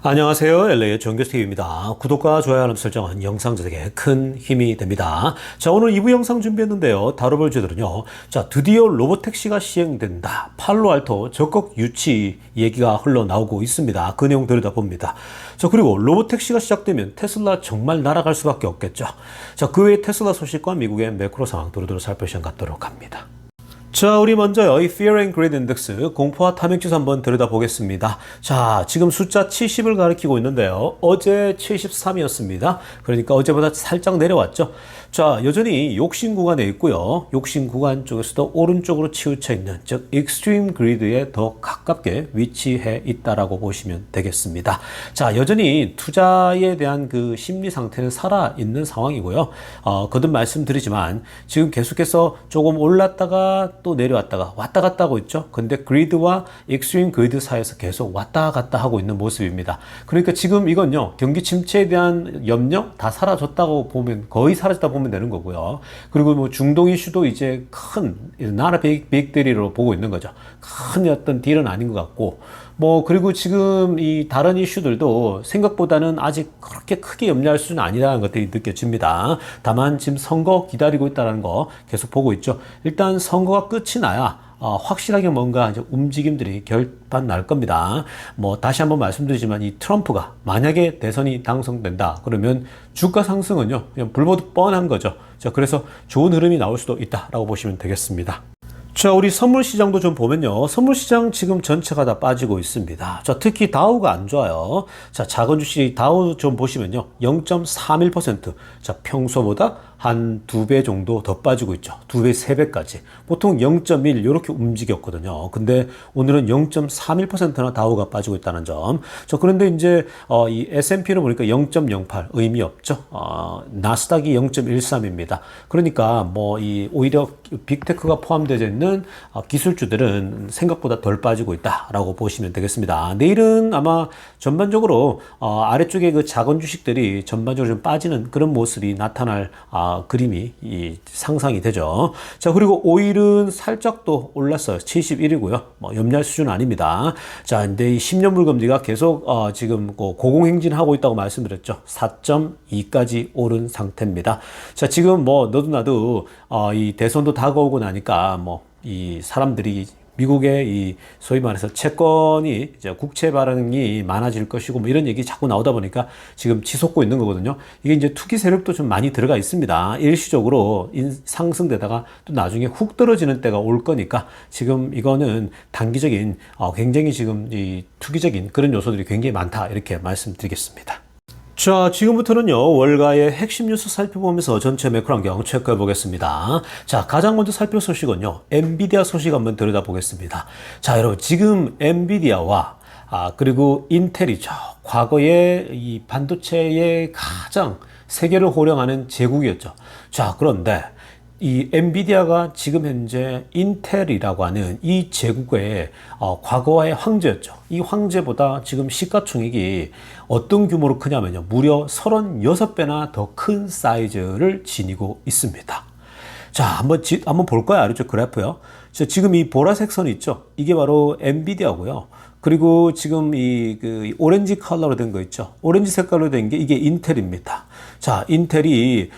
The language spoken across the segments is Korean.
안녕하세요. LA의 정교스TV입니다. 구독과 좋아요, 알람 설정은 영상 제작에 큰 힘이 됩니다. 자, 오늘 2부 영상 준비했는데요. 다뤄볼 주제들은요. 자, 드디어 로보택시가 시행된다. 팔로알토 적극 유치 얘기가 흘러나오고 있습니다. 그 내용 들여다봅니다. 자, 그리고 로보택시가 시작되면 테슬라 정말 날아갈 수밖에 없겠죠. 자, 그 외에 테슬라 소식과 미국의 매크로 상황 두루두루 살펴 시간 갖도록 합니다. 자, 우리 먼저요, 이 Fear and Greed Index, 공포와 탐욕지수 한번 들여다보겠습니다. 자, 지금 숫자 70을 가리키고 있는데요. 어제 73이었습니다. 그러니까 어제보다 살짝 내려왔죠. 자, 여전히 욕심 구간에 있고요. 욕심 구간 쪽에서도 오른쪽으로 치우쳐 있는, 즉, Extreme Greed에 더 가깝게 위치해 있다라고 보시면 되겠습니다. 자, 여전히 투자에 대한 그 심리 상태는 살아있는 상황이고요. 거듭 말씀드리지만, 지금 계속해서 조금 올랐다가 또 내려왔다가 왔다 갔다 하고 있죠. 근데 그리드와 익스트림 그리드 사이에서 계속 왔다 갔다 하고 있는 모습입니다. 그러니까 지금 이건요, 경기 침체에 대한 염려 다 사라졌다고 보면, 거의 사라졌다 보면 되는 거고요. 그리고 뭐 중동 이슈도 이제 큰 나라 빅데리로 보고 있는 거죠. 큰 어떤 딜은 아닌 것 같고, 뭐 그리고 지금 이 다른 이슈들도 생각보다는 아직 그렇게 크게 염려할 수는 아니라는 것들이 느껴집니다. 다만 지금 선거 기다리고 있다는 거 계속 보고 있죠. 일단 선거가 끝이 나야 확실하게 뭔가 이제 움직임들이 결판 날 겁니다. 뭐 다시 한번 말씀드리지만 이 트럼프가 만약에 대선이 당선된다 그러면 주가 상승은요 그냥 불보듯 뻔한 거죠. 자, 그래서 좋은 흐름이 나올 수도 있다라고 보시면 되겠습니다. 자, 우리 선물 시장도 좀 보면요. 선물 시장 지금 전체가 다 빠지고 있습니다. 자, 특히 다우가 안 좋아요. 자, 작은 주식 다우 좀 보시면요. 0.31%. 자, 평소보다 한 2배 정도 더 빠지고 있죠. 2배, 3배까지. 보통 0.1 이렇게 움직였거든요. 근데 오늘은 0.31%나 다우가 빠지고 있다는 점. 자, 그런데 이제 이 S&P는 보니까 0.08 의미 없죠. 나스닥이 0.13입니다. 그러니까 뭐 이 오히려 빅테크가 포함되어 있는 기술주들은 생각보다 덜 빠지고 있다라고 보시면 되겠습니다. 내일은 아마 전반적으로 아래쪽에 그 작은 주식들이 전반적으로 좀 빠지는 그런 모습이 나타날 그림이 상상이 되죠. 자, 그리고 오일은 살짝 또 올랐어요. 71이고요. 뭐 염려할 수준은 아닙니다. 자, 근데 이 10년 물금리가 계속 지금 고공행진하고 있다고 말씀드렸죠. 4.2까지 오른 상태입니다. 자, 지금 뭐 너도 나도 이 대선도 다가오고 나니까 뭐 이 사람들이 미국의 이 소위 말해서 채권이 이제 국채 발행이 많아질 것이고 뭐 이런 얘기 자꾸 나오다 보니까 지금 치솟고 있는 거거든요. 이게 이제 투기 세력도 좀 많이 들어가 있습니다. 일시적으로 상승되다가 또 나중에 훅 떨어지는 때가 올 거니까 지금 이거는 단기적인 굉장히 지금 이 투기적인 그런 요소들이 굉장히 많다 이렇게 말씀드리겠습니다. 자, 지금부터는요, 월가의 핵심 뉴스 살펴보면서 전체 매크로 환경 체크해 보겠습니다. 자, 가장 먼저 살펴볼 소식은요, 엔비디아 소식 한번 들여다 보겠습니다. 자, 여러분, 지금 엔비디아와 그리고 인텔이죠. 과거에 이 반도체의 가장 세계를 호령하는 제국이었죠. 자, 그런데 이 엔비디아가 지금 현재 인텔이라고 하는 이 제국의 과거의 황제였죠. 이 황제보다 지금 시가총액이 어떤 규모로 크냐면요. 무려 36배나 더 큰 사이즈를 지니고 있습니다. 자, 한번 볼까요? 아래쪽 그래프요. 자, 지금 이 보라색 선 있죠? 이게 바로 엔비디아고요. 그리고 지금 그 오렌지 컬러로 된 거 있죠? 오렌지 색깔로 된 게 이게 인텔입니다. 자, 인텔은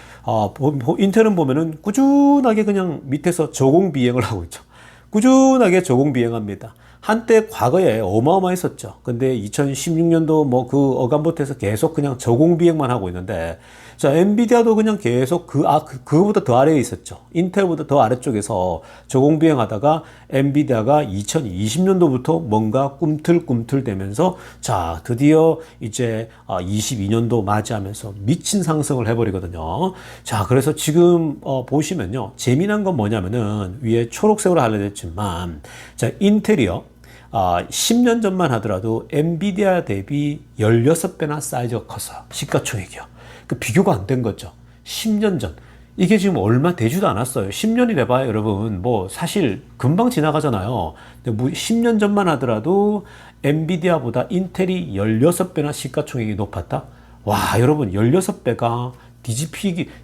보면은 꾸준하게 그냥 밑에서 저공 비행을 하고 있죠. 꾸준하게 저공 비행합니다. 한때 과거에 어마어마했었죠. 근데 2016년도 뭐 그 어감부터해서 계속 그냥 저공 비행만 하고 있는데, 자, 엔비디아도 그냥 계속 그거보다 더 아래에 있었죠. 인텔보다 더 아래쪽에서 저공 비행하다가 엔비디아가 2020년도부터 뭔가 꿈틀꿈틀 되면서, 자, 드디어 이제 22년도 맞이하면서 미친 상승을 해버리거든요. 자, 그래서 지금 보시면요. 재미난 건 뭐냐면은 위에 초록색으로 알려졌지만, 자, 인텔이요. 10년 전만 하더라도 엔비디아 대비 16배나 사이즈가 컸어요. 시가총액이요. 그 비교가 안 된 거죠. 10년 전. 이게 지금 얼마 되지도 않았어요. 10년이래 봐요, 여러분. 뭐 사실 금방 지나가잖아요. 근데 뭐 10년 전만 하더라도 엔비디아보다 인텔이 16배나 시가총액이 높았다? 와, 여러분, 16배가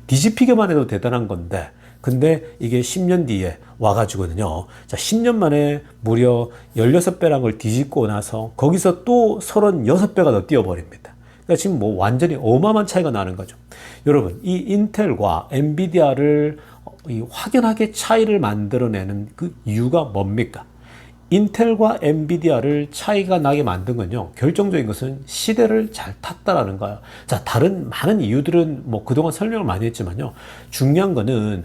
뒤집히기만 해도 대단한 건데, 근데 이게 10년 뒤에 와가지고는요. 자, 10년 만에 무려 16배란 걸 뒤집고 나서 거기서 또 36배가 더 뛰어버립니다. 그러니까 지금 뭐 완전히 어마어마한 차이가 나는 거죠. 여러분, 이 인텔과 엔비디아를 확연하게 차이를 만들어내는 그 이유가 뭡니까? 인텔과 엔비디아를 차이가 나게 만든 건요, 결정적인 것은 시대를 잘 탔다라는 거예요. 자, 다른 많은 이유들은 뭐 그동안 설명을 많이 했지만요, 중요한 거는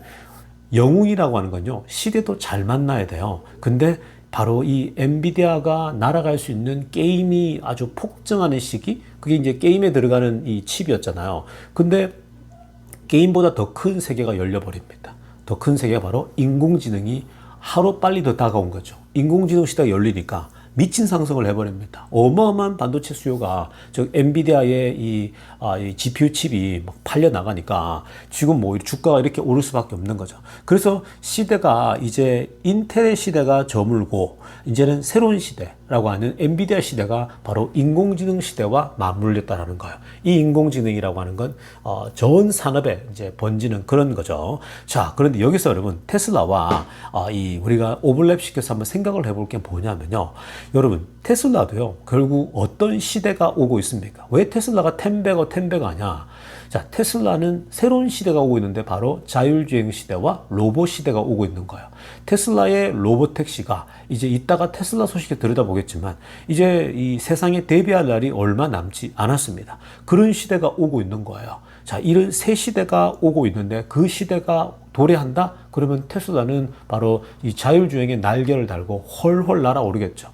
영웅이라고 하는 건요, 시대도 잘 만나야 돼요. 근데 바로 이 엔비디아가 날아갈 수 있는 게임이 아주 폭증하는 시기, 그게 이제 게임에 들어가는 이 칩이었잖아요. 근데 게임보다 더 큰 세계가 열려버립니다. 더 큰 세계가 바로 인공지능이 하루 빨리 더 다가온 거죠. 인공지능 시대가 열리니까 미친 상승을 해버립니다. 어마어마한 반도체 수요가 즉 엔비디아의 이 GPU 칩이 막 팔려 나가니까 지금 뭐 주가가 이렇게 오를 수밖에 없는 거죠. 그래서 시대가 이제 인텔의 시대가 저물고 이제는 새로운 시대라고 하는 엔비디아 시대가 바로 인공지능 시대와 맞물렸다라는 거예요. 이 인공지능이라고 하는 건 전 산업에 이제 번지는 그런 거죠. 자, 그런데 여기서 여러분 테슬라와 이 우리가 오버랩 시켜서 한번 생각을 해볼 게 뭐냐면요. 여러분, 테슬라도요, 결국 어떤 시대가 오고 있습니까? 왜 테슬라가 텐베거 하냐? 자, 테슬라는 새로운 시대가 오고 있는데 바로 자율주행 시대와 로봇 시대가 오고 있는 거예요. 테슬라의 로봇 택시가 이제 이따가 테슬라 소식에 들여다보겠지만 이제 이 세상에 대비할 날이 얼마 남지 않았습니다. 그런 시대가 오고 있는 거예요. 자, 이런 새 시대가 오고 있는데 그 시대가 도래한다? 그러면 테슬라는 바로 이 자율주행의 날개를 달고 훨훨 날아오르겠죠.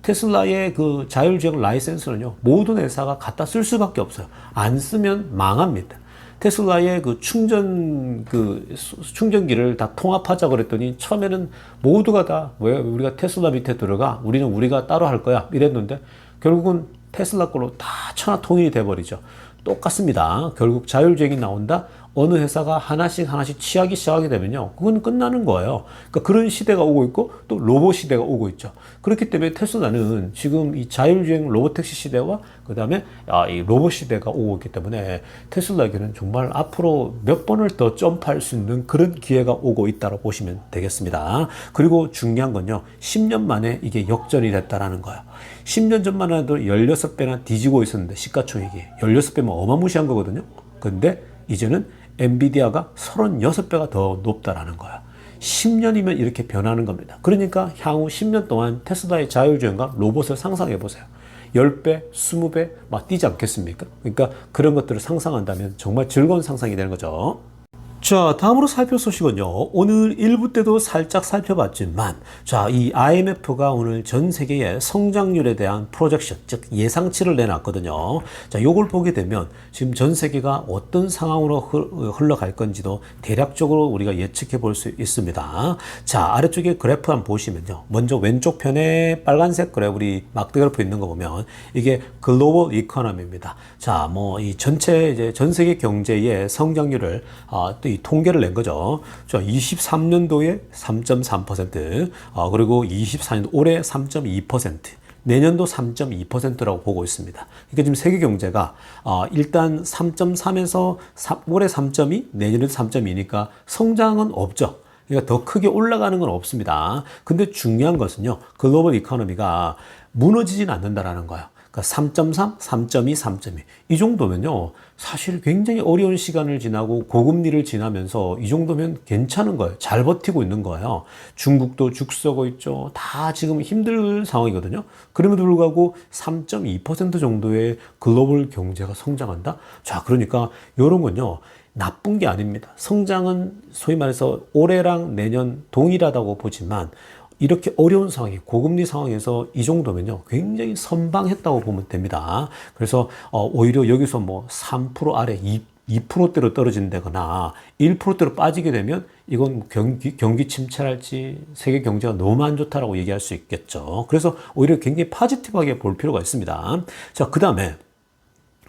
테슬라의 그 자율주행 라이센스는요, 모든 회사가 갖다 쓸 수밖에 없어요. 안 쓰면 망합니다. 테슬라의 그 충전기를 다 통합하자 그랬더니 처음에는 모두가 다 왜 우리가 테슬라 밑에 들어가? 우리가 따로 할 거야. 이랬는데 결국은 테슬라 걸로 다 천하통일이 돼버리죠. 똑같습니다. 결국 자율주행이 나온다? 어느 회사가 하나씩 취하기 시작하게 되면요, 그건 끝나는 거예요. 그러니까 그런 시대가 오고 있고 또 로봇 시대가 오고 있죠. 그렇기 때문에 테슬라는 지금 이 자율주행 로봇택시 시대와 그 다음에 이 로봇 시대가 오고 있기 때문에 테슬라에게는 정말 앞으로 몇 번을 더 점프할 수 있는 그런 기회가 오고 있다고 보시면 되겠습니다. 그리고 중요한 건요, 10년 만에 이게 역전이 됐다라는 거예요. 10년 전만 해도 16배나 뒤지고 있었는데 시가총액이 16배면 어마무시한 거거든요. 근데 이제는 엔비디아가 36배가 더 높다라는 거야. 10년이면 이렇게 변하는 겁니다. 그러니까 향후 10년 동안 테슬라의 자율주행과 로봇을 상상해 보세요. 10배, 20배 막 뛰지 않겠습니까? 그러니까 그런 것들을 상상한다면 정말 즐거운 상상이 되는 거죠. 자, 다음으로 살펴볼 소식은요, 오늘 1부 때도 살짝 살펴봤지만, 자, 이 IMF가 오늘 전 세계의 성장률에 대한 프로젝션, 즉 예상치를 내놨거든요. 자, 요걸 보게 되면 지금 전 세계가 어떤 상황으로 흘러갈 건지도 대략적으로 우리가 예측해 볼 수 있습니다. 자, 아래쪽에 그래프 한번 보시면요, 먼저 왼쪽 편에 빨간색 그래프, 우리 막대 그래프 있는 거 보면 이게 글로벌 이코노미입니다. 자, 뭐 이 전체 이제 전 세계 경제의 성장률을 또 이 통계를 낸 거죠. 자, 23년도에 3.3%, 그리고 24년도 올해 3.2%, 내년도 3.2%라고 보고 있습니다. 그러니까 지금 세계 경제가 일단 3.3에서 올해 3.2, 내년에도 3.2니까 성장은 없죠. 그러니까 더 크게 올라가는 건 없습니다. 근데 중요한 것은요, 글로벌 이코노미가 무너지진 않는다라는 거예요. 그러니까 3.3, 3.2, 3.2. 이 정도면요, 사실 굉장히 어려운 시간을 지나고 고금리를 지나면서 이 정도면 괜찮은 거예요. 잘 버티고 있는 거예요. 중국도 죽 서고 있죠. 다 지금 힘든 상황이거든요. 그럼에도 불구하고 3.2% 정도의 글로벌 경제가 성장한다? 자, 그러니까 이런 건요, 나쁜 게 아닙니다. 성장은 소위 말해서 올해랑 내년 동일하다고 보지만 이렇게 어려운 상황이 고금리 상황에서 이 정도면요, 굉장히 선방했다고 보면 됩니다. 그래서 오히려 여기서 뭐 3% 아래 2%대로 떨어진다거나 1%대로 빠지게 되면 이건 경기 침체랄지 세계 경제가 너무 안 좋다라고 얘기할 수 있겠죠. 그래서 오히려 굉장히 포지티브하게 볼 필요가 있습니다. 자, 그 다음에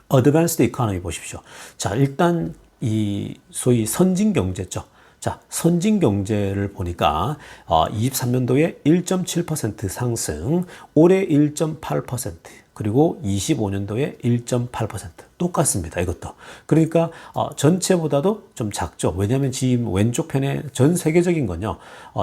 어드밴스드 이코노미 보십시오. 자, 일단 이 소위 선진 경제죠. 자, 선진 경제를 보니까 23년도에 1.7% 상승, 올해 1.8%, 그리고 25년도에 1.8% 똑같습니다. 이것도. 그러니까 전체보다도 좀 작죠. 왜냐하면 지금 왼쪽 편에 전 세계적인 건요.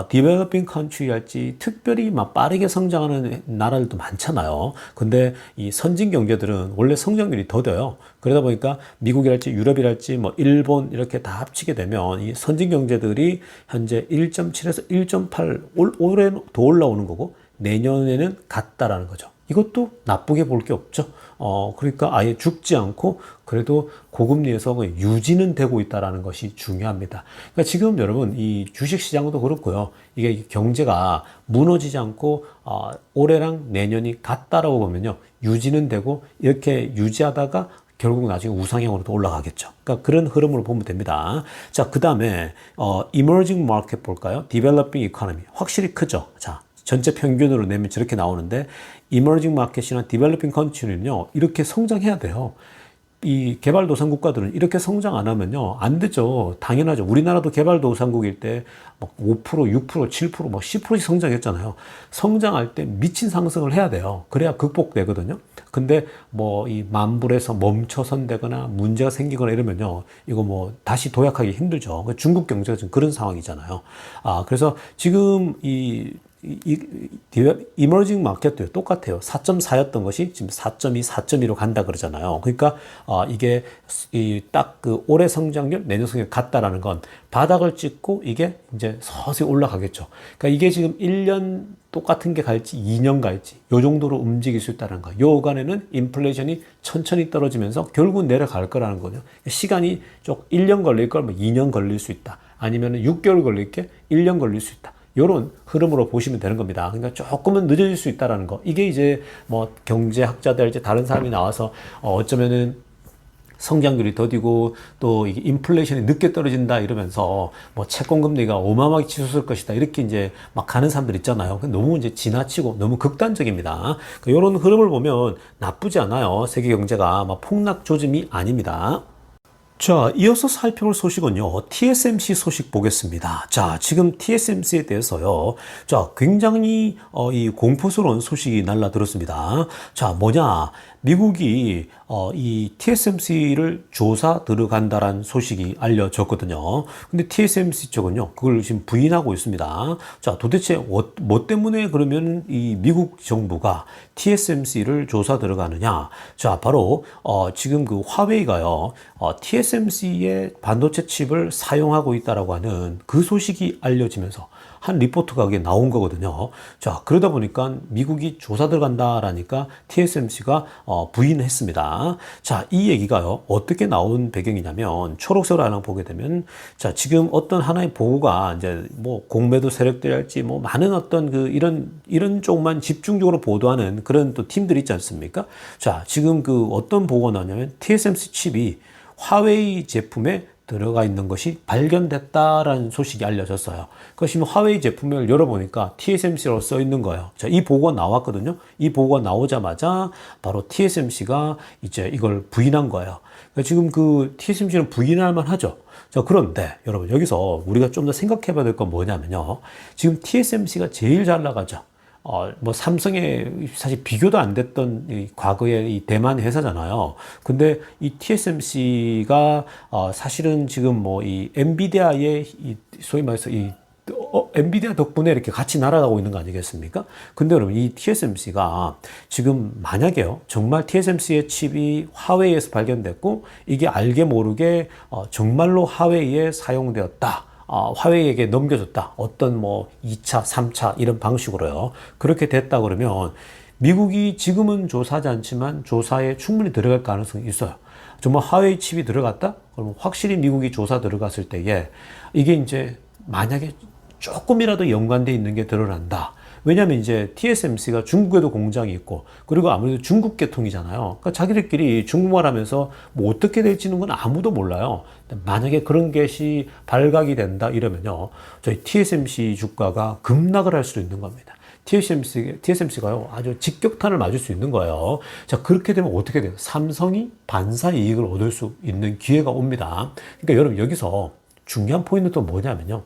디벨로핑 컨트리랄지 특별히 막 빠르게 성장하는 나라들도 많잖아요. 근데 이 선진 경제들은 원래 성장률이 더뎌요. 그러다 보니까 미국이랄지 유럽이랄지 뭐 일본 이렇게 다 합치게 되면 이 선진 경제들이 현재 1.7에서 1.8 올해 더 올라오는 거고 내년에는 같다라는 거죠. 이것도 나쁘게 볼 게 없죠. 그러니까 아예 죽지 않고 그래도 고금리에서 유지는 되고 있다라는 것이 중요합니다. 그러니까 지금 여러분 이 주식 시장도 그렇고요. 이게 경제가 무너지지 않고 올해랑 내년이 같다라고 보면요. 유지는 되고 이렇게 유지하다가 결국 나중에 우상향으로도 올라가겠죠. 그러니까 그런 흐름으로 보면 됩니다. 자, 그 다음에 emerging market 볼까요? developing economy 확실히 크죠. 자, 전체 평균으로 내면 저렇게 나오는데 emerging market이나 developing country는요 이렇게 성장해야 돼요. 이 개발도상국가들은 이렇게 성장 안 하면요 안 되죠. 당연하죠. 우리나라도 개발도상국일 때 막 5%, 6%, 7%, 막 10%씩 성장했잖아요. 성장할 때 미친 상승을 해야 돼요. 그래야 극복되거든요. 근데 뭐 이 만불에서 멈춰선되거나 문제가 생기거나 이러면요 이거 뭐 다시 도약하기 힘들죠. 중국 경제가 지금 그런 상황이잖아요. 그래서 지금 이머징 마켓도 똑같아요. 4.4였던 것이 지금 4.2, 4.2로 간다 그러잖아요. 그러니까 이게 딱 그 올해 성장률, 내년 성장률 같다라는 건 바닥을 찍고 이게 이제 서서히 올라가겠죠. 그러니까 이게 지금 1년 똑같은 게 갈지 2년 갈지 요 정도로 움직일 수 있다는 거. 요 구간에는 인플레이션이 천천히 떨어지면서 결국 내려갈 거라는 거죠. 시간이 좀 1년 걸릴 걸 2년 걸릴 수 있다. 아니면 6개월 걸릴 게 1년 걸릴 수 있다. 요런 흐름으로 보시면 되는 겁니다. 그러니까 조금은 늦어질 수 있다라는 거. 이게 이제 뭐 경제학자들 이제 다른 사람이 나와서 어쩌면은 성장률이 더디고 또 이게 인플레이션이 늦게 떨어진다 이러면서 뭐 채권금리가 어마어마하게 치솟을 것이다 이렇게 이제 막 가는 사람들 있잖아요. 너무 이제 지나치고 너무 극단적입니다. 이런 흐름을 보면 나쁘지 않아요. 세계 경제가 막 폭락 조짐이 아닙니다. 자, 이어서 살펴볼 소식은요, TSMC 소식 보겠습니다. 자, 지금 TSMC에 대해서요, 자, 굉장히, 이 공포스러운 소식이 날라들었습니다. 자, 뭐냐, 미국이, 이 TSMC를 조사 들어간다라는 소식이 알려졌거든요. 근데 TSMC 쪽은요, 그걸 지금 부인하고 있습니다. 자, 도대체 뭐 때문에 그러면 이 미국 정부가 TSMC를 조사 들어가느냐? 자, 바로, 지금 그 화웨이가요, TSMC의 반도체 칩을 사용하고 있다라고 하는 그 소식이 알려지면서 한 리포트가 그게 나온 거거든요. 자, 그러다 보니까 미국이 조사 들어간다라니까 TSMC가 부인했습니다. 자, 이 얘기가요, 어떻게 나온 배경이냐면, 초록색으로 하나 보게 되면, 자, 지금 어떤 하나의 보고가 이제 뭐 공매도 세력들이 할지 뭐 많은 어떤 그 이런 쪽만 집중적으로 보도하는 그런 또 팀들이 있지 않습니까? 자, 지금 그 어떤 보고가 나오냐면, TSMC 칩이 화웨이 제품에 들어가 있는 것이 발견됐다라는 소식이 알려졌어요. 그것이 화웨이 제품을 열어보니까 TSMC라고 써 있는 거예요. 자, 이 보고가 나왔거든요. 이 보고가 나오자마자 바로 TSMC가 이제 이걸 부인한 거예요. 그러니까 지금 그 TSMC는 부인할 만하죠. 자, 그런데 여러분 여기서 우리가 좀 더 생각해 봐야 될 건 뭐냐면요. 지금 TSMC가 제일 잘 나가죠. 뭐 삼성에 사실 비교도 안 됐던 이 과거의 이 대만 회사잖아요. 근데 이 TSMC가 사실은 지금 뭐 이 엔비디아의 이 소위 말해서 이 엔비디아 덕분에 이렇게 같이 날아가고 있는 거 아니겠습니까? 근데 여러분 이 TSMC가 지금 만약에요 정말 TSMC의 칩이 화웨이에서 발견됐고 이게 알게 모르게 정말로 화웨이에 사용되었다. 화웨이에게 넘겨줬다. 어떤 뭐 2차, 3차 이런 방식으로요. 그렇게 됐다 그러면 미국이 지금은 조사하지 않지만 조사에 충분히 들어갈 가능성이 있어요. 정말 화웨이 칩이 들어갔다? 그러면 확실히 미국이 조사 들어갔을 때에 이게 이제 만약에 조금이라도 연관되어 있는 게 드러난다. 왜냐면 이제 TSMC가 중국에도 공장이 있고 그리고 아무래도 중국 계통이잖아요. 그러니까 자기들끼리 중국말 하면서 뭐 어떻게 될지는 건 아무도 몰라요. 만약에 그런 것이 발각이 된다 이러면요. 저희 TSMC 주가가 급락을 할 수도 있는 겁니다. TSMC가요, 아주 직격탄을 맞을 수 있는 거예요. 자, 그렇게 되면 어떻게 돼요? 삼성이 반사 이익을 얻을 수 있는 기회가 옵니다. 그러니까 여러분, 여기서 중요한 포인트는 또 뭐냐면요.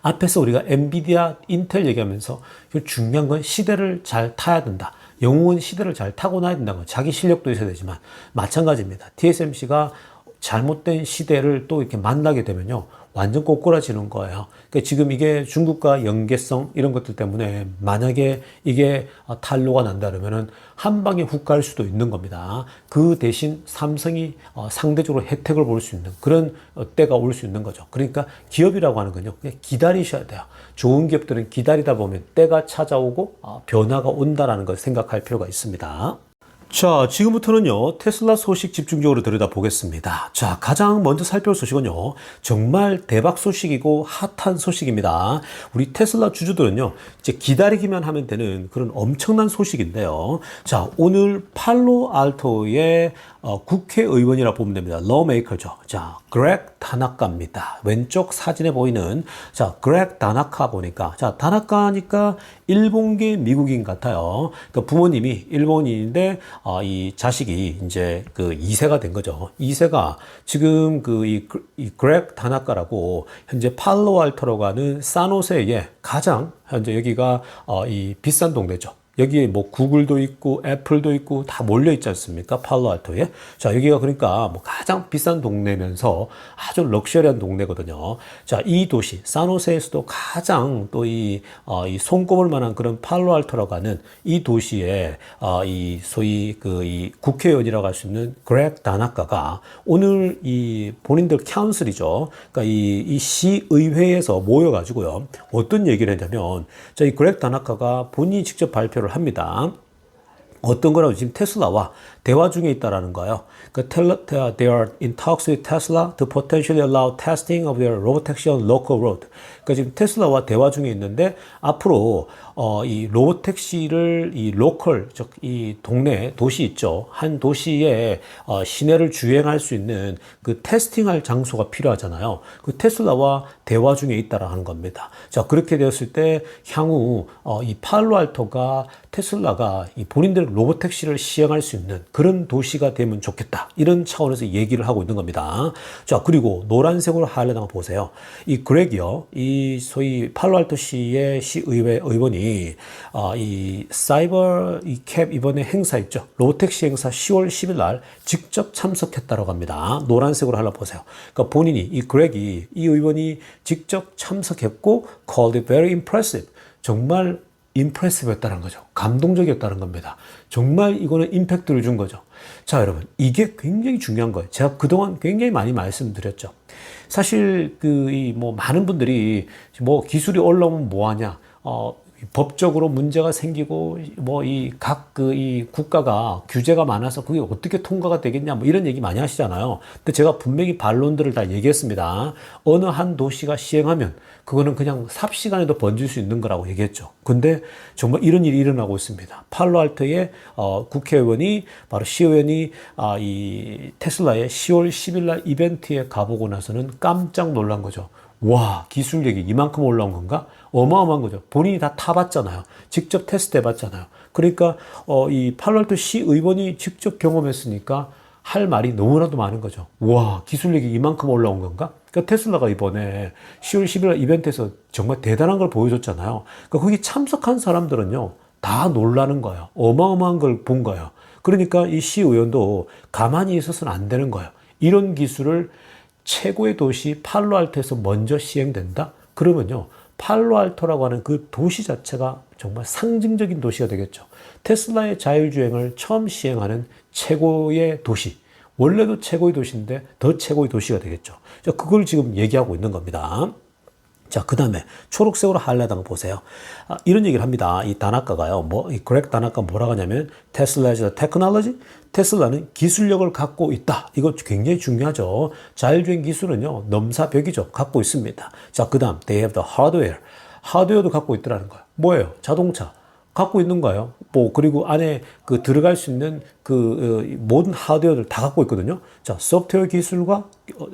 앞에서 우리가 엔비디아, 인텔 얘기하면서 중요한 건 시대를 잘 타야 된다. 영웅은 시대를 잘 타고나야 된다는 건 자기 실력도 있어야 되지만 마찬가지입니다. TSMC가 잘못된 시대를 또 이렇게 만나게 되면요. 완전 꼬꾸라지는 거예요. 그러니까 지금 이게 중국과 연계성 이런 것들 때문에 만약에 이게 탄로가 난다 그러면은 한 방에 훅 갈 수도 있는 겁니다. 그 대신 삼성이 상대적으로 혜택을 볼 수 있는 그런 때가 올 수 있는 거죠. 그러니까 기업이라고 하는 건요. 그냥 기다리셔야 돼요. 좋은 기업들은 기다리다 보면 때가 찾아오고 변화가 온다라는 걸 생각할 필요가 있습니다. 자, 지금부터는요, 테슬라 소식 집중적으로 들여다보겠습니다. 자, 가장 먼저 살펴볼 소식은요, 정말 대박 소식이고 핫한 소식입니다. 우리 테슬라 주주들은요, 이제 기다리기만 하면 되는 그런 엄청난 소식인데요. 자, 오늘 팔로알토의 국회의원이라 보면 됩니다. 러메이커죠. 자, 그렉 다나카입니다. 왼쪽 사진에 보이는, 자, 그렉 다나카 보니까, 자, 다나카니까 일본계 미국인 같아요. 그러니까 부모님이 일본인인데, 이 자식이 이제 그 2세가 된 거죠. 2세가 지금 이 그렉 다나카라고 현재 팔로알토라고 하는 산호세의 가장 현재 여기가 이 비싼 동네죠. 여기에 뭐 구글도 있고 애플도 있고 다 몰려 있지 않습니까? 팔로알토에. 자, 여기가 그러니까 뭐 가장 비싼 동네면서 아주 럭셔리한 동네거든요. 자, 이 도시 산호세에서도 가장 또 이 손꼽을 만한 그런 팔로알토라고 하는 이 도시에 이 소위 이 국회의원이라고 할 수 있는 그렉 다나카가 오늘 이 본인들 카운슬이죠. 그러니까 이 시의회에서 모여가지고요. 어떤 얘기를 했냐면, 자, 이 그렉 다나카가 본인이 직접 발표를 합니다. 어떤 거라고 지금 테슬라와 대화 중에 있다라는 거예요. They are in talks with Tesla to potentially allow testing of their robotaxi on local road. 그러니까 지금 테슬라와 대화 중에 있는데 앞으로 이 로보택시를 이 로컬 즉 이 동네 도시 있죠. 한 도시에 시내를 주행할 수 있는 그 테스팅할 장소가 필요하잖아요. 그 테슬라와 대화 중에 있다라는 겁니다. 자, 그렇게 되었을 때 향후 이 팔로알토가 테슬라가 이 본인들 로보택시를 시행할 수 있는 그런 도시가 되면 좋겠다. 이런 차원에서 얘기를 하고 있는 겁니다. 자, 그리고 노란색으로 하이라이트 한번 보세요. 이 그렉이요. 이 소위 팔로알토시의 시의회 의원이 이 사이버 이 캡 이번에 행사 있죠. 로보택시 행사 10월 10일 날 직접 참석했다고 합니다. 노란색으로 하나 보세요. 그러니까 본인이 이 그렉이 이 의원이 직접 참석했고 called it very impressive. 정말 임프레시브였다는 거죠. 감동적이었다는 겁니다. 정말 이거는 임팩트를 준 거죠. 자, 여러분, 이게 굉장히 중요한 거예요. 제가 그동안 굉장히 많이 말씀드렸죠. 사실 많은 분들이 뭐 기술이 올라오면 뭐 하냐, 법적으로 문제가 생기고 이 국가가 규제가 많아서 그게 어떻게 통과가 되겠냐 뭐 이런 얘기 많이 하시잖아요. 근데 제가 분명히 반론들을 다 얘기했습니다. 어느 한 도시가 시행하면 그거는 그냥 삽시간에도 번질 수 있는 거라고 얘기했죠. 근데 정말 이런 일이 일어나고 있습니다. 팔로알토의 국회의원이 바로 시의원이 이 테슬라의 10월 10일 날 이벤트에 가보고 나서는 깜짝 놀란 거죠. 와, 기술력이 이만큼 올라온 건가? 어마어마한 거죠. 본인이 다 타봤잖아요. 직접 테스트 해봤잖아요. 그러니까 이 팔로알토 시의원이 직접 경험했으니까 할 말이 너무나도 많은 거죠. 와, 기술력이 이만큼 올라온 건가? 그러니까 테슬라가 이번에 10월 11일 이벤트에서 정말 대단한 걸 보여줬잖아요. 그러니까 거기 참석한 사람들은요, 다 놀라는 거예요. 어마어마한 걸 본 거예요. 그러니까 이 시의원도 가만히 있어서는 안 되는 거예요. 이런 기술을 최고의 도시 팔로알토에서 먼저 시행된다? 그러면요, 팔로알토라고 하는 그 도시 자체가 정말 상징적인 도시가 되겠죠. 테슬라의 자율주행을 처음 시행하는 최고의 도시, 원래도 최고의 도시인데 더 최고의 도시가 되겠죠. 그걸 지금 얘기하고 있는 겁니다. 자, 그 다음에 초록색으로 하이라이트 한번 보세요. 이런 얘기를 합니다. 이 다나카가요. 이 그렉 다나카 뭐라고 하냐면 Tesla's technology, 테슬라는 기술력을 갖고 있다. 이거 굉장히 중요하죠. 자율주행 기술은요, 넘사벽이죠. 갖고 있습니다. 자, 그 다음 they have the hardware. 하드웨어도 갖고 있더라는 거예요. 뭐예요? 자동차. 갖고 있는 거예요. 그리고 안에 들어갈 수 있는 모든 하드웨어들 다 갖고 있거든요. 자, 소프트웨어 기술과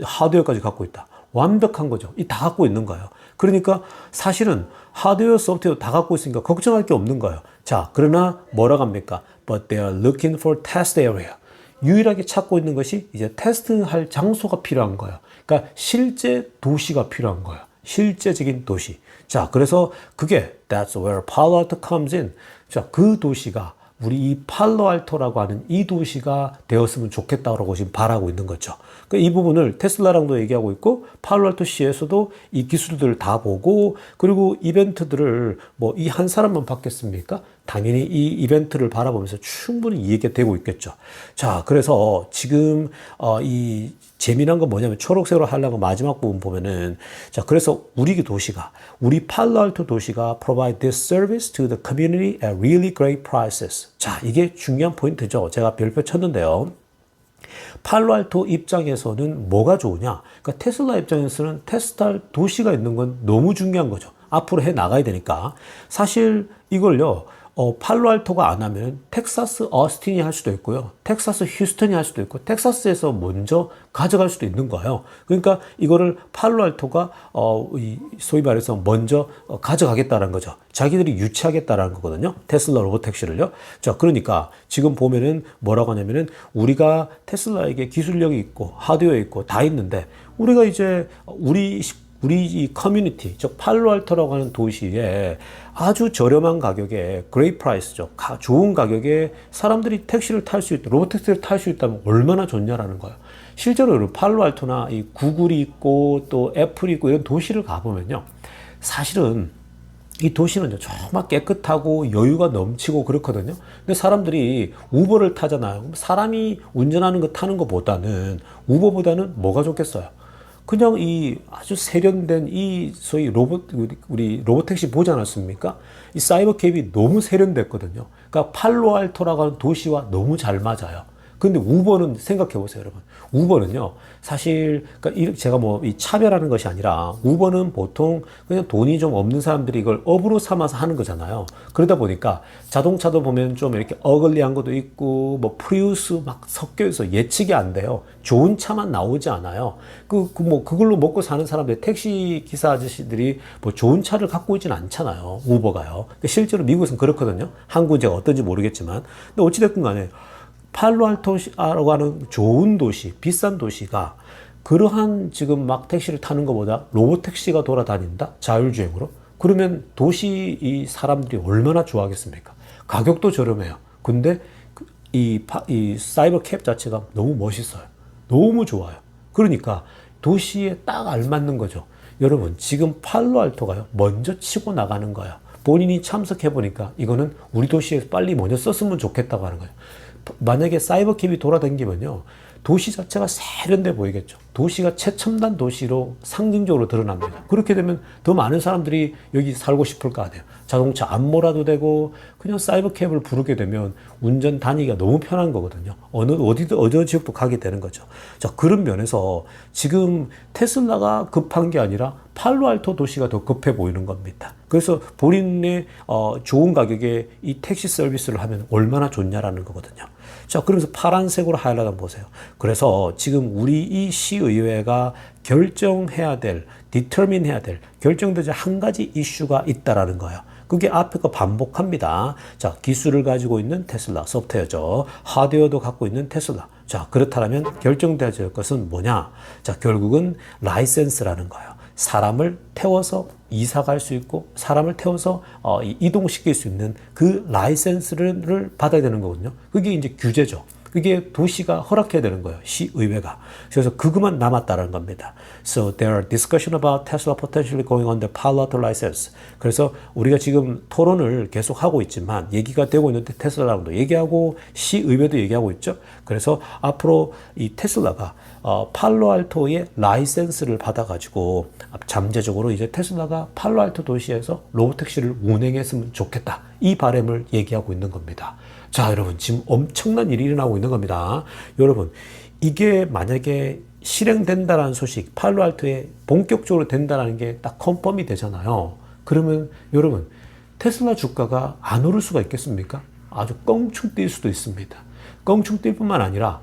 하드웨어까지 갖고 있다. 완벽한 거죠. 다 갖고 있는 거예요. 그러니까 사실은 하드웨어, 소프트웨어 다 갖고 있으니까 걱정할 게 없는 거예요. 자, 그러나 뭐라고 합니까? But they are looking for test area. 유일하게 찾고 있는 것이 이제 테스트할 장소가 필요한 거예요. 그러니까 실제 도시가 필요한 거예요. 실제적인 도시. 자, 그래서 그게 That's where Palo Alto comes in. 자, 그 도시가 우리 이 팔로알토라고 하는 이 도시가 되었으면 좋겠다고 지금 바라고 있는 거죠. 그러니까 이 부분을 테슬라랑도 얘기하고 있고 팔로알토 시에서도 이 기술들을 다 보고 그리고 이벤트들을 뭐 이 한 사람만 받겠습니까? 당연히 이 이벤트를 바라보면서 충분히 이해가 되고 있겠죠. 자, 그래서 지금 이 재미난 건 뭐냐면 초록색으로 하려고 마지막 부분 보면은 자, 그래서 우리 팔로알토 도시가 provide this service to the community at really great prices. 자, 이게 중요한 포인트죠. 제가 별표 쳤는데요. 팔로알토 입장에서는 뭐가 좋으냐? 그러니까 테슬라 입장에서는 테스트할 도시가 있는 건 너무 중요한 거죠. 앞으로 해 나가야 되니까. 사실 이걸요. 팔로알토가 안 하면 텍사스 어스틴이 할 수도 있고요. 텍사스 휴스턴이 할 수도 있고 텍사스에서 먼저 가져갈 수도 있는 거예요. 그러니까 이거를 팔로알토가 소위 말해서 먼저 가져가겠다는 거죠. 자기들이 유치하겠다는 거거든요. 테슬라 로보택시를요. 자, 그러니까 지금 보면은 뭐라고 하냐면은 우리가 테슬라에게 기술력이 있고 하드웨어 있고 다 있는데 우리가 이제 우리 이 커뮤니티, 즉 팔로알토라고 하는 도시에 아주 저렴한 가격에 그레이트 프라이스죠. 좋은 가격에 사람들이 택시를 탈 수 있다, 로보택시를 탈 수 있다면 얼마나 좋냐라는 거예요. 실제로 팔로알토나 이 구글이 있고 또 애플이 있고 이런 도시를 가보면요. 사실은 이 도시는 정말 깨끗하고 여유가 넘치고 그렇거든요. 근데 사람들이 우버를 타잖아요. 사람이 운전하는 거 타는 것보다는 우버보다는 뭐가 좋겠어요? 그냥 이 아주 세련된 이 소위 우리 로보택시 보지 않았습니까? 이 사이버캡이 너무 세련됐거든요. 그러니까 팔로알토라고 하는 도시와 너무 잘 맞아요. 근데 우버는 생각해 보세요, 여러분. 우버는요, 사실, 그러니까 제가 뭐 이 차별하는 것이 아니라, 우버는 보통 그냥 돈이 좀 없는 사람들이 이걸 업으로 삼아서 하는 거잖아요. 그러다 보니까 자동차도 보면 좀 이렇게 어글리한 것도 있고, 뭐 프리우스 막 섞여 있어 예측이 안 돼요. 좋은 차만 나오지 않아요. 그걸로 먹고 사는 사람들, 택시 기사 아저씨들이 뭐 좋은 차를 갖고 있지는 않잖아요. 우버가요. 실제로 미국에서는 그렇거든요. 한국은 제가 어떤지 모르겠지만. 근데 어찌됐든 간에, 팔로알토라고 하는 좋은 도시, 비싼 도시가 그러한 지금 막 택시를 타는 것보다 로보택시가 돌아다닌다? 자율주행으로? 그러면 도시 이 사람들이 얼마나 좋아하겠습니까? 가격도 저렴해요. 근데 이 사이버 캡 자체가 너무 멋있어요. 너무 좋아요. 그러니까 도시에 딱 알맞는 거죠. 여러분, 지금 팔로알토가요, 먼저 치고 나가는 거예요. 본인이 참석해보니까 이거는 우리 도시에서 빨리 먼저 썼으면 좋겠다고 하는 거예요. 만약에 사이버캡이 돌아다니면요, 도시 자체가 세련돼 보이겠죠. 도시가 최첨단 도시로 상징적으로 드러납니다. 그렇게 되면 더 많은 사람들이 여기 살고 싶을 거 아니에요. 자동차 안 몰아도 되고 그냥 사이버캡을 부르게 되면 운전 다니기가 너무 편한 거거든요. 어느 지역도 가게 되는 거죠. 자, 그런 면에서 지금 테슬라가 급한 게 아니라 팔로알토 도시가 더 급해 보이는 겁니다. 그래서 본인의 좋은 가격에 이 택시 서비스를 하면 얼마나 좋냐라는 거거든요. 자, 그러면서 파란색으로 하이라이트 한번 보세요. 그래서 지금 우리 이 시의회가 determine 해야 될, 결정되지 한 가지 이슈가 있다라는 거예요. 그게 앞에 거 반복합니다. 자, 기술을 가지고 있는 테슬라, 소프트웨어죠. 하드웨어도 갖고 있는 테슬라. 자, 그렇다면 결정되어야 될 것은 뭐냐? 자, 결국은 라이센스라는 거예요. 사람을 태워서 이사 갈 수 있고 사람을 태워서 이동시킬 수 있는 그 라이센스를 받아야 되는 거거든요. 그게 이제 규제죠. 그게 도시가 허락해야 되는 거예요. 시의회가. 그래서 그것만 남았다는 겁니다. So there are discussion about Tesla potentially going on the Palo Alto license. 그래서 우리가 지금 토론을 계속 하고 있지만 얘기가 되고 있는데 테슬라랑도 얘기하고 시의회도 얘기하고 있죠. 그래서 앞으로 이 테슬라가 팔로알토의 라이센스를 받아가지고 잠재적으로 이제 테슬라가 팔로알토 도시에서 로보택시를 운행했으면 좋겠다. 이 바람을 얘기하고 있는 겁니다. 자, 여러분, 지금 엄청난 일이 일어나고 있는 겁니다. 여러분, 이게 만약에 실행된다라는 소식, 팔로알토에 본격적으로 된다라는 게 딱 컨펌이 되잖아요. 그러면 여러분, 테슬라 주가가 안 오를 수가 있겠습니까? 아주 껑충 뛸 수도 있습니다. 껑충 뛸 뿐만 아니라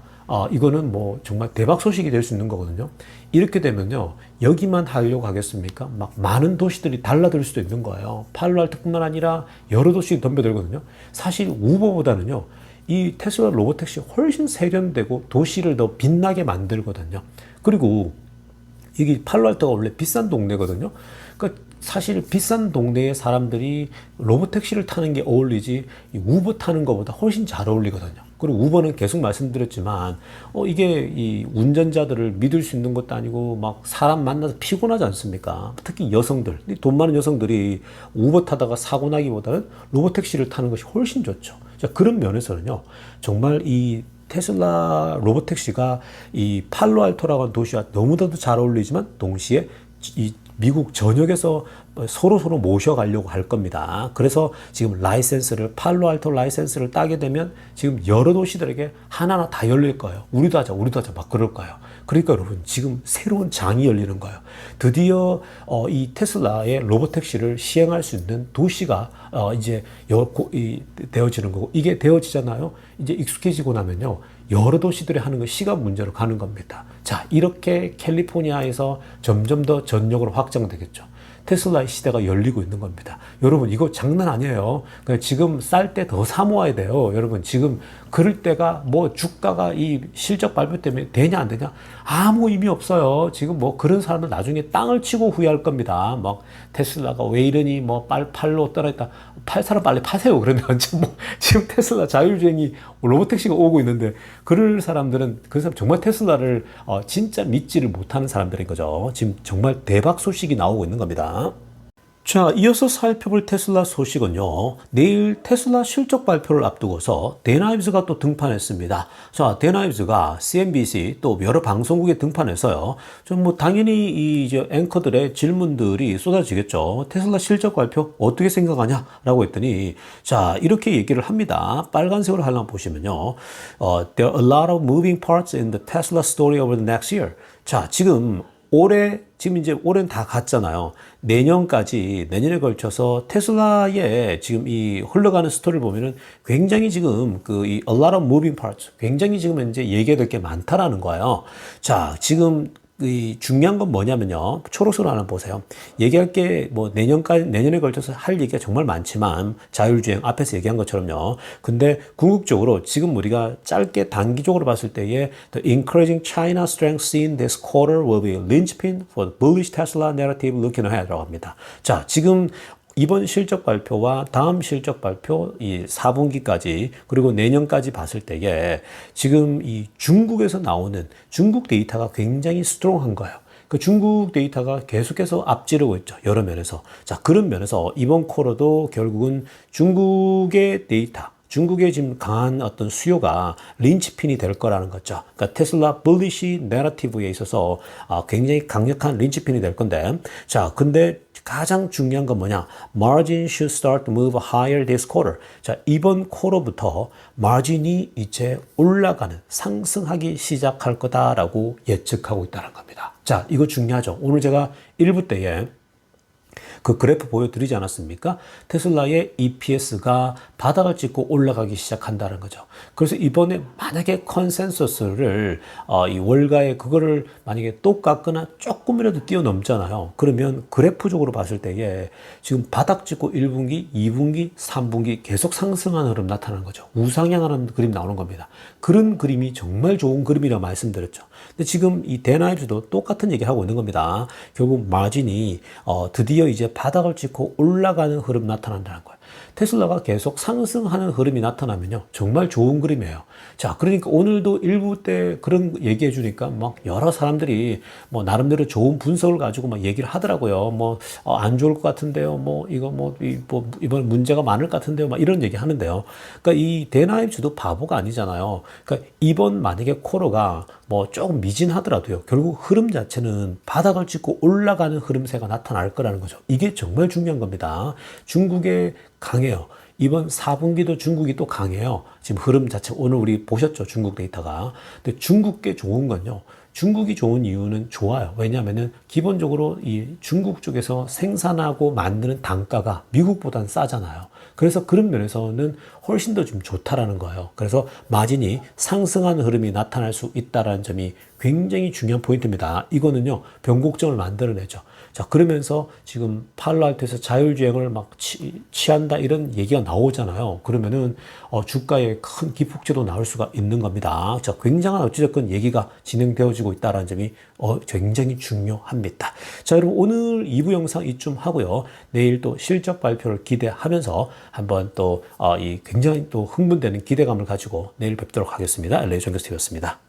이거는 뭐 정말 대박 소식이 될 수 있는 거거든요. 이렇게 되면요, 여기만 하려고 하겠습니까? 막 많은 도시들이 달라들 수도 있는 거예요. 팔로알토뿐만 아니라 여러 도시가 덤벼들거든요. 사실 우버보다는요, 이 테슬라 로보택시 훨씬 세련되고 도시를 더 빛나게 만들거든요. 그리고 이게 팔로알토가 원래 비싼 동네거든요. 그러니까 사실 비싼 동네의 사람들이 로보택시를 타는 게 어울리지 이 우버 타는 것보다 훨씬 잘 어울리거든요. 그리고 우버는 계속 말씀드렸지만 이게 이 운전자들을 믿을 수 있는 것도 아니고 막 사람 만나서 피곤하지 않습니까? 특히 여성들, 돈 많은 여성들이 우버 타다가 사고 나기보다는 로보택시를 타는 것이 훨씬 좋죠. 자, 그런 면에서는요, 정말 이 테슬라 로보택시가 이 팔로알토라고 하는 도시와 너무나도 잘 어울리지만 동시에 이 미국 전역에서 서로 모셔가려고 할 겁니다. 그래서 지금 라이센스를 팔로알토 라이센스를 따게 되면 지금 여러 도시들에게 하나하나 다 열릴 거예요. 우리도 하자 막 그럴 거예요. 그러니까 여러분 지금 새로운 장이 열리는 거예요. 드디어 이 테슬라의 로보택시를 시행할 수 있는 도시가 이제 되어지는 거고, 이게 되어지잖아요. 이제 익숙해지고 나면요, 여러 도시들이 하는 건 시간 문제로 가는 겁니다. 자, 이렇게 캘리포니아에서 점점 더 전역으로 확장되겠죠. 테슬라의 시대가 열리고 있는 겁니다. 여러분, 이거 장난 아니에요. 그러니까 지금 쌀 때 더 사 모아야 돼요. 여러분, 지금 그럴 때가 뭐 주가가 이 실적 발표 때문에 되냐 안 되냐 아무 의미 없어요. 지금 뭐 그런 사람은 나중에 땅을 치고 후회할 겁니다. 막 테슬라가 왜 이러니 뭐 팔로 떨어졌다. 팔 사람 빨리 파세요. 그러면 지금 테슬라 자율주행이 로보택시가 오고 있는데, 그럴 사람들은 그 사람 정말 테슬라를 진짜 믿지를 못하는 사람들인 거죠. 지금 정말 대박 소식이 나오고 있는 겁니다. 자, 이어서 살펴볼 테슬라 소식은요, 내일 테슬라 실적 발표를 앞두고서 데나이브즈가 또 등판했습니다. 자, 데나이브즈가 CNBC 또 여러 방송국에 등판해서요, 좀 뭐 당연히 이 이제 앵커들의 질문들이 쏟아지겠죠. 테슬라 실적 발표 어떻게 생각하냐라고 했더니, 자, 이렇게 얘기를 합니다. 빨간색으로 하려면 보시면요, there are a lot of moving parts in the Tesla story over the next year. 자, 지금 이제 올해는 다 갔잖아요. 내년에 걸쳐서 테슬라의 지금 이 흘러가는 스토리를 보면은 굉장히 지금 이 a lot of moving parts, 굉장히 지금 현재 얘기해야 될 게 많다라는 거예요. 자, 지금 이 중요한 건 뭐냐면요. 초록색으로 하나 보세요. 얘기할 게 뭐 내년에 걸쳐서 할 얘기가 정말 많지만, 자율주행 앞에서 얘기한 것처럼요. 근데 궁극적으로 지금 우리가 짧게 단기적으로 봤을 때에 the encouraging China strength seen this quarter will be linchpin for the bullish Tesla narrative looking ahead라고 합니다. 자, 지금 이번 실적 발표와 다음 실적 발표 이 4분기까지 그리고 내년까지 봤을 때에 지금 이 중국에서 나오는 중국 데이터가 굉장히 스트롱한 거예요. 그 중국 데이터가 계속해서 앞지르고 있죠. 여러 면에서. 자, 그런 면에서 이번 쿼터도 결국은 중국의 데이터, 중국의 지금 강한 어떤 수요가 린치핀이 될 거라는 거죠. 그러니까 테슬라 bullish 내러티브에 있어서 굉장히 강력한 린치핀이 될 건데, 자, 근데 가장 중요한 건 뭐냐? Margin should start to move higher this quarter. 자, 이번 쿼터부터 마진이 이제 올라가는, 상승하기 시작할 거다라고 예측하고 있다는 겁니다. 자, 이거 중요하죠. 오늘 제가 1부 때에 그 그래프 보여드리지 않았습니까? 테슬라의 EPS가 바닥을 찍고 올라가기 시작한다는 거죠. 그래서 이번에 만약에 컨센서스를 이 월가에 그거를 만약에 또 깎거나 조금이라도 뛰어넘잖아요. 그러면 그래프적으로 봤을 때에 지금 바닥 찍고 1분기, 2분기, 3분기 계속 상승하는 흐름 나타나는 거죠. 우상향하는 그림 나오는 겁니다. 그런 그림이 정말 좋은 그림이라고 말씀드렸죠. 근데 지금 이 데나이브도 똑같은 얘기를 하고 있는 겁니다. 결국 마진이 드디어 이제 바닥을 찍고 올라가는 흐름 나타난다는 거예요. 테슬라가 계속 상승하는 흐름이 나타나면요, 정말 좋은 그림이에요. 자, 그러니까 오늘도 일부 때 그런 얘기해 주니까 막 여러 사람들이 뭐 나름대로 좋은 분석을 가지고 막 얘기를 하더라고요. 뭐 안 좋을 것 같은데요. 뭐 이거 이번 문제가 많을 것 같은데요. 막 이런 얘기 하는데요. 그러니까 이 데나이브도 바보가 아니잖아요. 그러니까 이번 만약에 쿼터가 뭐 조금 미진하더라도요, 결국 흐름 자체는 바닥을 찍고 올라가는 흐름세가 나타날 거라는 거죠. 이게 정말 중요한 겁니다. 중국에 강해요. 이번 4분기도 중국이 또 강해요. 지금 흐름 자체 오늘 우리 보셨죠, 중국 데이터가. 근데 중국계 좋은 건요, 중국이 좋은 이유는 좋아요. 왜냐하면은 기본적으로 이 중국 쪽에서 생산하고 만드는 단가가 미국보다는 싸잖아요. 그래서 그런 면에서는 훨씬 더 좀 좋다라는 거예요. 그래서 마진이 상승하는 흐름이 나타날 수 있다는 점이 굉장히 중요한 포인트입니다. 이거는요, 변곡점을 만들어내죠. 자, 그러면서 지금 팔로알토에서 자율주행을 막 취한다 이런 얘기가 나오잖아요. 그러면은 주가에 큰 기폭제도 나올 수가 있는 겁니다. 자, 굉장한 어찌됐건 얘기가 진행되어지고 있다는 점이 굉장히 중요합니다. 자, 여러분 오늘 2부 영상 이쯤 하고요. 내일 또 실적 발표를 기대하면서 한번 또 이 굉장히 또 흥분되는 기대감을 가지고 내일 뵙도록 하겠습니다. LA 정교스TV였습니다.